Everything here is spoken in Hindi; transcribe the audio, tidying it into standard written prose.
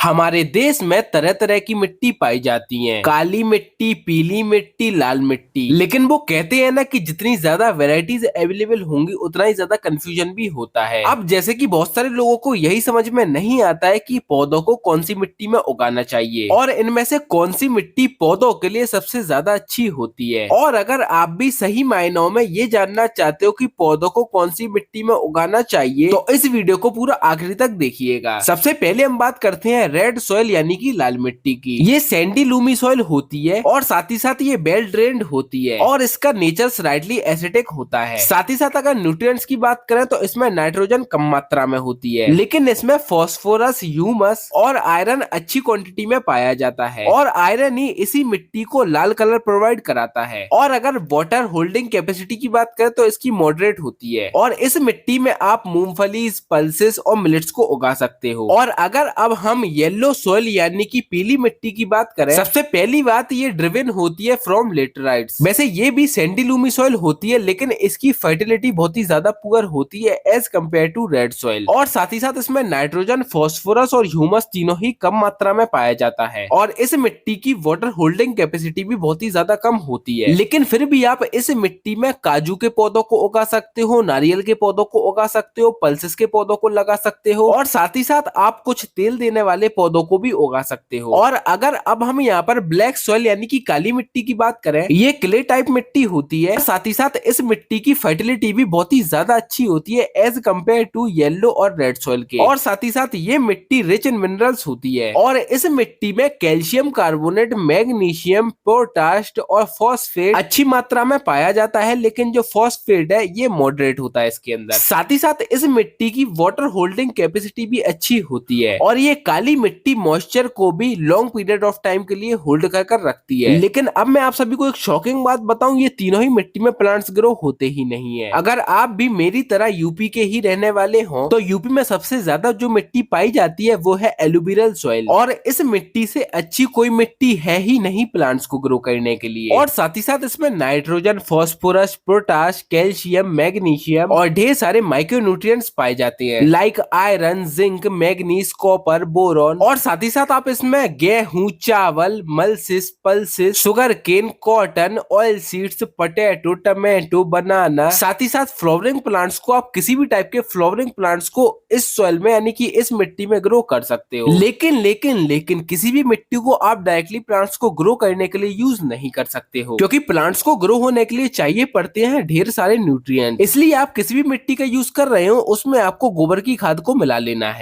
हमारे देश में तरह तरह की मिट्टी पाई जाती है। काली मिट्टी, पीली मिट्टी, लाल मिट्टी। लेकिन वो कहते हैं ना कि जितनी ज्यादा वेराइटीज अवेलेबल होंगी उतना ही ज्यादा कंफ्यूजन भी होता है। अब जैसे कि बहुत सारे लोगों को यही समझ में नहीं आता है कि पौधों को कौन सी मिट्टी में उगाना चाहिए और इनमें से कौन सी मिट्टी पौधों के लिए सबसे ज्यादा अच्छी होती है। और अगर आप भी सही मायनों में ये जानना चाहते हो कि पौधों को कौन सी मिट्टी में उगाना चाहिए तो इस वीडियो को पूरा आखिरी तक देखिएगा। सबसे पहले हम बात करते हैं रेड सॉइल यानी कि लाल मिट्टी की। ये सैंडी लूमी सॉइल होती है और साथ ही साथ ये वेल ड्रेन्ड होती है और इसका नेचर स्लाइटली एसिडिक होता है। साथ ही साथ अगर न्यूट्रिएंट्स की बात करें तो इसमें नाइट्रोजन कम मात्रा में होती है, लेकिन इसमें फास्फोरस, ह्यूमस और आयरन अच्छी क्वांटिटी में पाया जाता है और आयरन ही इसी मिट्टी को लाल कलर प्रोवाइड कराता है। और अगर वाटर होल्डिंग कैपेसिटी की बात करें तो इसकी मॉडरेट होती है और इस मिट्टी में आप मूंगफली, पल्सेस और मिलेट्स को उगा सकते हो। और अगर अब हम येलो सॉइल यानी कि पीली मिट्टी की बात करें, सबसे पहली बात ये ड्रिवन होती है फ्रॉम लेटराइट्स। वैसे ये भी सैंडी लूमी सॉइल होती है लेकिन इसकी फर्टिलिटी बहुत ही ज्यादा पुअर होती है as compare to red soil. और साथ ही साथ इसमें नाइट्रोजन, फास्फोरस और ह्यूमस तीनों ही कम मात्रा में पाया जाता है और इस मिट्टी की वाटर होल्डिंग कैपेसिटी भी बहुत ही ज्यादा कम होती है। लेकिन फिर भी आप इस मिट्टी में काजू के पौधों को उगा सकते हो, नारियल के पौधों को उगा सकते हो, पल्सेस के पौधों को लगा सकते हो और साथ ही साथ आप कुछ तेल देने वाले पौधों को भी उगा सकते हो। और अगर अब हम यहाँ पर ब्लैक सॉइल यानी कि काली मिट्टी की बात करें, ये क्ले टाइप मिट्टी होती है। साथ ही साथ इस मिट्टी की फर्टिलिटी भी बहुत ही ज्यादा अच्छी होती है एज कम्पेयर टू येलो और रेड सॉइल के। और साथ ही साथ ये मिट्टी रिच इन मिनरल्स होती है और इस मिट्टी में कैल्शियम कार्बोनेट, मैग्नीशियम, पोटाश और फॉस्फेट अच्छी मात्रा में पाया जाता है, लेकिन जो फॉस्फेट है ये मॉडरेट होता है इसके अंदर। साथ ही साथ इस मिट्टी की वाटर होल्डिंग कैपेसिटी भी अच्छी होती है और ये काली मिट्टी मॉइस्चर को भी लॉन्ग पीरियड ऑफ टाइम के लिए होल्ड कर रखती है। लेकिन अब मैं आप सभी को एक शॉकिंग बात बताऊं, ये तीनों ही मिट्टी में प्लांट्स ग्रो होते ही नहीं है। अगर आप भी मेरी तरह यूपी के ही रहने वाले हो तो यूपी में सबसे ज्यादा जो मिट्टी पाई जाती है वो है एलुबिरल सॉइल और इस मिट्टी से अच्छी कोई मिट्टी है ही नहीं प्लांट्स को ग्रो करने के लिए। और साथ ही साथ इसमें nitrogen, phosphorus, potash, calcium, magnesium और ढेर सारे माइक्रोन्यूट्रिएंट्स पाए जाते हैं like iron, zinc, manganese, copper, boron. और साथ ही साथ आप इसमें गेहूं, चावल, मल्सिस, pulses, sugar cane, cotton, oil seeds, potato, tomato, banana, साथ ही साथ फ्लावरिंग प्लांट्स को आप किसी भी टाइप के फ्लावरिंग प्लांट्स को इस सॉइल में यानी कि इस मिट्टी में ग्रो कर सकते हो। लेकिन किसी भी मिट्टी को आप डायरेक्टली प्लांट्स को ग्रो करने के लिए यूज नहीं कर सकते हो, क्योंकि प्लांट्स को ग्रो होने के लिए चाहिए पड़ते हैं ढेर सारे न्यूट्रिएंट। इसलिए आप किसी भी मिट्टी का यूज कर रहे हो उसमें आपको गोबर की खाद को मिला लेना है।